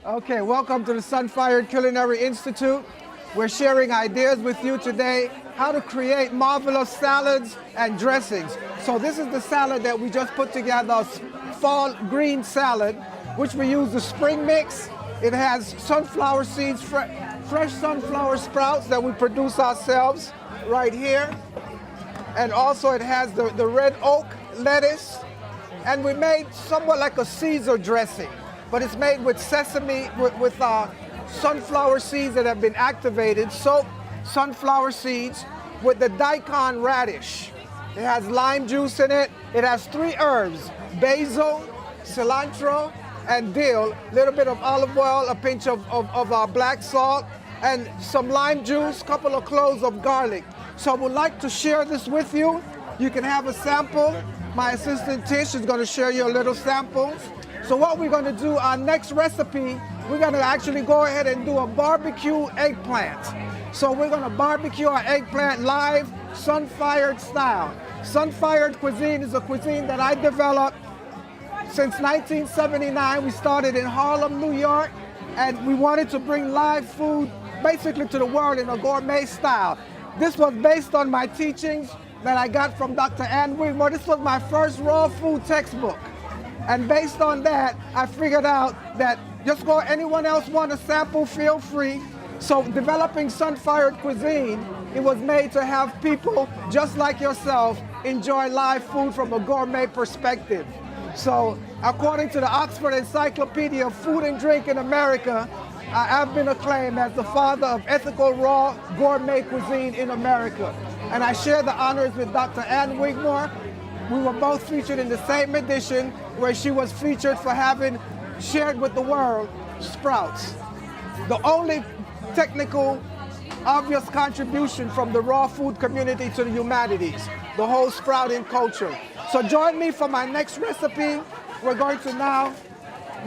Okay, welcome to the SunFired Culinary Institute. We're sharing ideas with you today how to create marvelous salads and dressings. So this is the salad that we just put together, a fall green salad, which we use the spring mix. It has sunflower seeds, fresh sunflower sprouts that we produce ourselves right here. And also it has the red oak lettuce. And we made somewhat like a Caesar dressing, but it's made with sesame, with sunflower seeds that have been activated, soaked sunflower seeds with the daikon radish. It has lime juice in it. It has 3 herbs, basil, cilantro, and dill, a little bit of olive oil, a pinch of black salt, and some lime juice, couple of cloves of garlic. So we'd like to share this with you. You can have a sample. My assistant Tish is going to share you a little sample. So what we're going to do, our next recipe, we're going to actually go ahead and do a barbecue eggplant. So we're going to barbecue our eggplant live, SunFired style. SunFired cuisine is a cuisine that I developed since 1979. We started in Harlem, New York, and we wanted to bring live food basically to the world in a gourmet style. This was based on my teachings that I got from Dr. Ann Wigmore. This was my first raw food textbook. And based on that, I figured out that just go, anyone else want a sample, feel free. So developing SunFired cuisine, it was made to have people just like yourself enjoy live food from a gourmet perspective. So according to the Oxford Encyclopedia of Food and Drink in America, I have been acclaimed as the father of ethical raw gourmet cuisine in America. And I share the honors with Dr. Ann Wigmore. We were both featured in the same edition where she was featured for having shared with the world sprouts. The only technical, obvious contribution from the raw food community to the humanities, the whole sprouting culture. So join me for my next recipe. We're going to now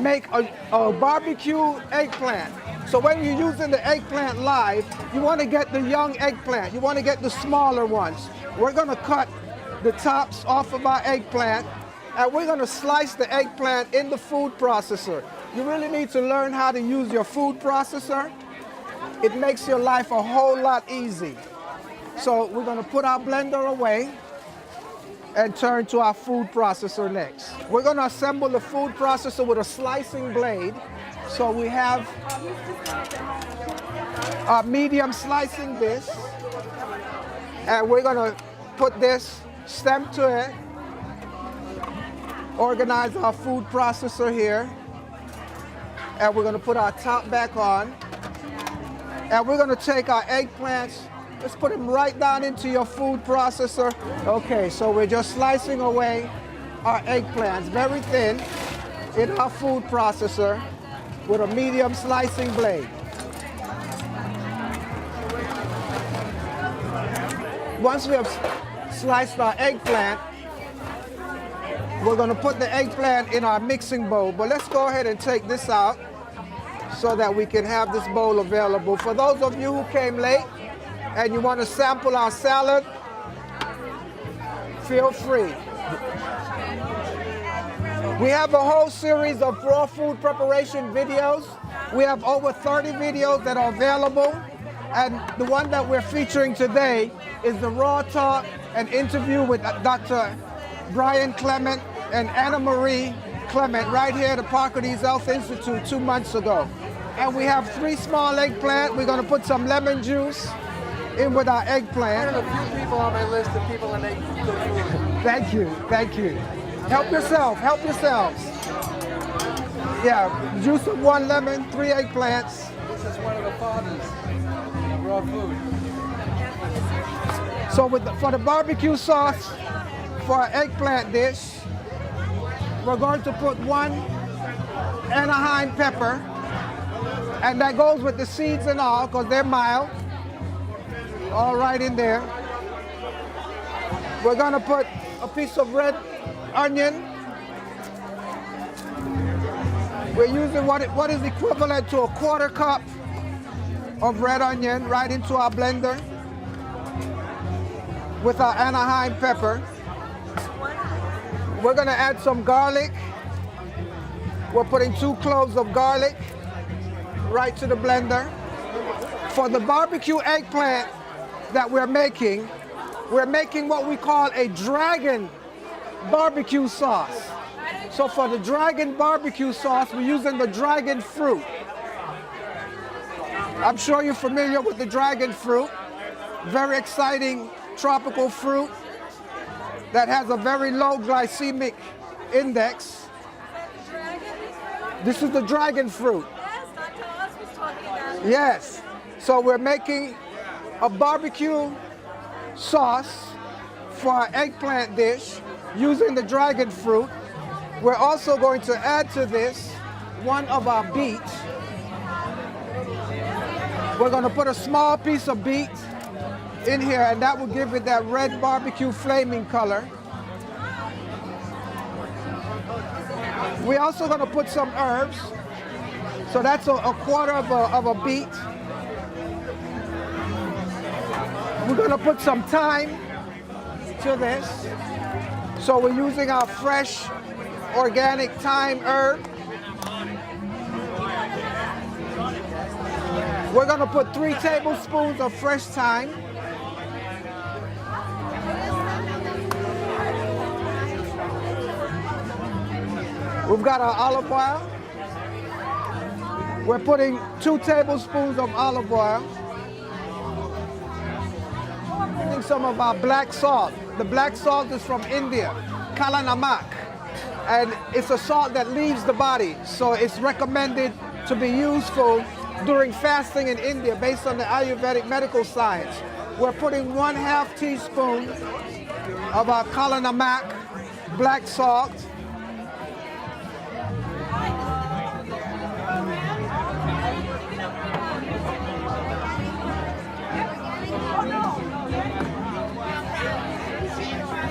make a barbecue eggplant. So when you're using the eggplant live, you want to get the young eggplant. You want to get the smaller ones. We're going to cut the tops off of our eggplant, and we're going to slice the eggplant in the food processor. You really need to learn how to use your food processor. It makes your life a whole lot easy. So we're going to put our blender away and turn to our food processor next. We're going to assemble the food processor with a slicing blade. So we have our medium slicing disc, and we're going to put this stem to it, organize our food processor here, and we're going to put our top back on, and we're going to take our eggplants. Let's put them right down into your food processor. Okay, so we're just slicing away our eggplants very thin in our food processor with a medium slicing blade. Once we have sliced our eggplant, we're going to put the eggplant in our mixing bowl. But let's go ahead and take this out so that we can have this bowl available. For those of you who came late and you want to sample our salad, feel free. We have a whole series of raw food preparation videos. We have over 30 videos that are available. And the one that we're featuring today is the Raw Talk, an interview with Dr. Brian Clement and Anna Marie Clement right here at the Hippocrates Health Institute 2 months ago. And we have 3 small eggplant. We're going to put some lemon juice in with our eggplant. I have a few people on my list of people that make good food. Thank you, thank you. Help yourself, help yourselves. Yeah, juice of 1 lemon, 3 eggplants. This is one of the fathers of raw food. So for the barbecue sauce for our eggplant dish, we're going to put 1 Anaheim pepper, and that goes with the seeds and all because they're mild. All right in there. We're going to put a piece of red onion. We're using what is equivalent to a 1/4 cup of red onion right into our blender with our Anaheim pepper. We're going to add some garlic. We're putting 2 cloves of garlic right to the blender. For the barbecue eggplant that we're making what we call a dragon barbecue sauce. So for the dragon barbecue sauce, we're using the dragon fruit. I'm sure you're familiar with the dragon fruit. Very exciting tropical fruit that has a very low glycemic index. This is the dragon fruit. Yes, Dr. Oz was talking about it. Yes. So we're making a barbecue sauce for our eggplant dish using the dragon fruit. We're also going to add to this one of our beets. We're going to put a small piece of beet in here, and that will give it that red barbecue flaming color. We're also going to put some herbs. So that's a quarter of a beet. We're going to put some thyme to this. So we're using our fresh organic thyme herb. We're going to put 3 tablespoons of fresh thyme. We've got our olive oil. We're putting 2 tablespoons of olive oil. Putting some of our black salt. The black salt is from India, Kala Namak. And it's a salt that leaves the body. So it's recommended to be useful during fasting in India based on the Ayurvedic medical science. We're putting 1/2 teaspoon of our Kala Namak black salt.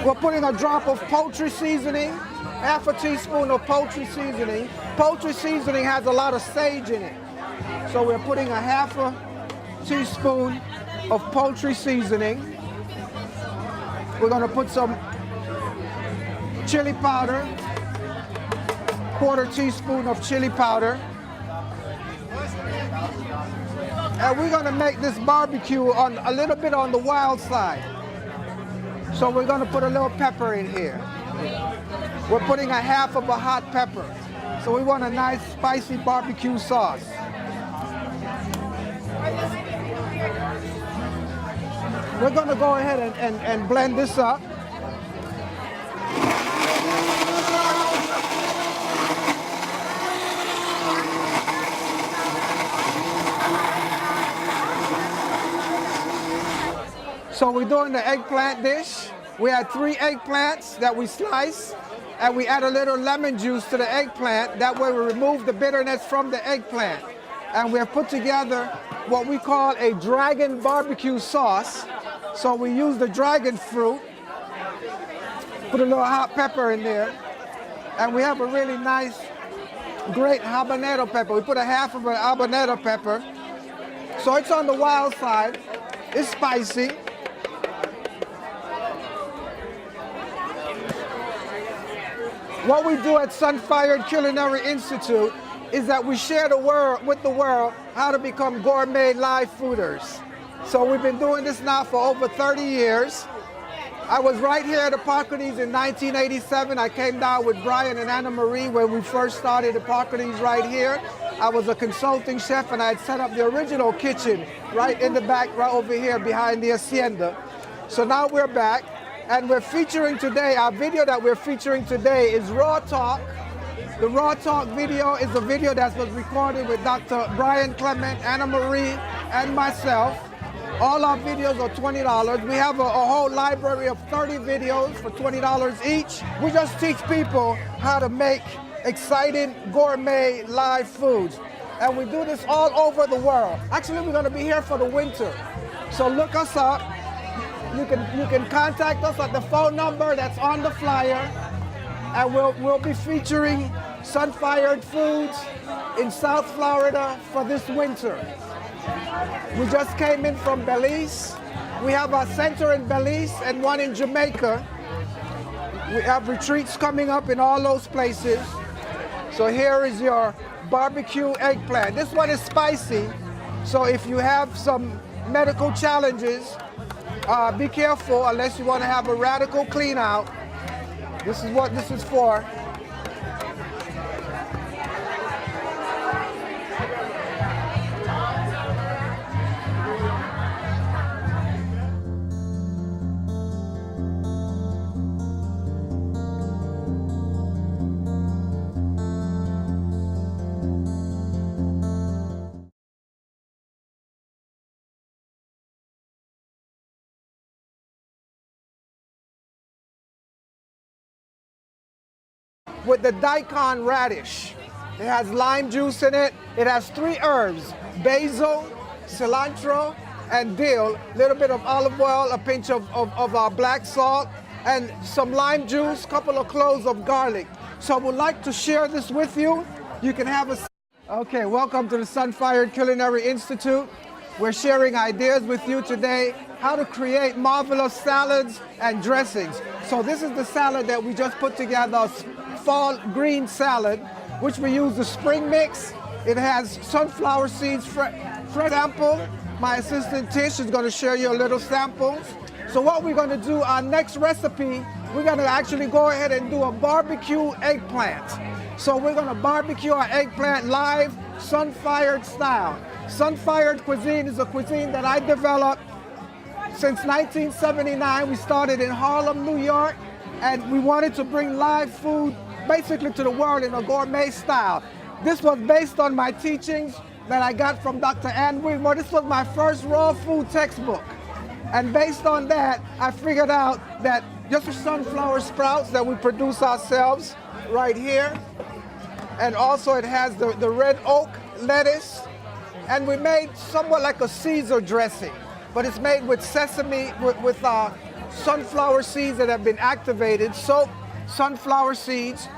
We're putting a drop of poultry seasoning, 1/2 teaspoon of poultry seasoning. Poultry seasoning has a lot of sage in it. So we're putting a 1/2 teaspoon of poultry seasoning. We're going to put some chili powder, 1/4 teaspoon of chili powder. And we're going to make this barbecue on a little bit on the wild side. So we're going to put a little pepper in here. We're putting a 1/2 of a hot pepper. So we want a nice spicy barbecue sauce. We're going to go ahead and blend this up. So we're doing the eggplant dish. We had 3 eggplants that we sliced, and we add a little lemon juice to the eggplant. That way we remove the bitterness from the eggplant. And we have put together what we call a dragon barbecue sauce. So we use the dragon fruit, put a little hot pepper in there, and we have a really nice, great habanero pepper. We put a 1/2 of an habanero pepper. So it's on the wild side. It's spicy. What we do at SunFired Culinary Institute is that we share with the world how to become gourmet live fooders. So we've been doing this now for over 30 years. I was right here at Hippocrates in 1987. I came down with Brian and Anna Marie when we first started Hippocrates right here. I was a consulting chef, and I had set up the original kitchen right in the back, right over here behind the hacienda. So now we're back. And we're featuring today, our video that we're featuring today is Raw Talk. The Raw Talk video is a video that was recorded with Dr. Brian Clement, Anna Marie, and myself. All our videos are $20. We have a whole library of 30 videos for $20 each. We just teach people how to make exciting gourmet live foods. And we do this all over the world. Actually, we're going to be here for the winter. So look us up. You can contact us at the phone number that's on the flyer, and we'll be featuring SunFired foods in South Florida for this winter. We just came in from Belize. We have a center in Belize and one in Jamaica. We have retreats coming up in all those places. So here is your barbecue eggplant. This one is spicy, so if you have some medical challenges, be careful unless you want to have a radical clean out. This is what this is for. With the daikon radish. It has lime juice in it. It has 3 herbs: basil, cilantro, and dill. A little bit of olive oil, a pinch of black salt, and some lime juice, couple of cloves of garlic. So I would like to share this with you. You can have a... Okay, welcome to the SunFired Culinary Institute. We're sharing ideas with you today, how to create marvelous salads and dressings. So this is the salad that we just put together, fall green salad, which we use the spring mix. It has sunflower seeds, fresh sample. My assistant Tish is going to share you a little samples. So what we're going to do, our next recipe, we're going to actually go ahead and do a barbecue eggplant. So we're going to barbecue our eggplant live, SunFired style. SunFired cuisine is a cuisine that I developed since 1979. We started in Harlem, New York, and we wanted to bring live food basically to the world in a gourmet style. This was based on my teachings that I got from Dr. Ann Wigmore. This was my first raw food textbook. And based on that, I figured out that just the sunflower sprouts that we produce ourselves right here. And also it has the red oak lettuce. And we made somewhat like a Caesar dressing, but it's made with sesame, with sunflower seeds that have been activated, soaked sunflower seeds.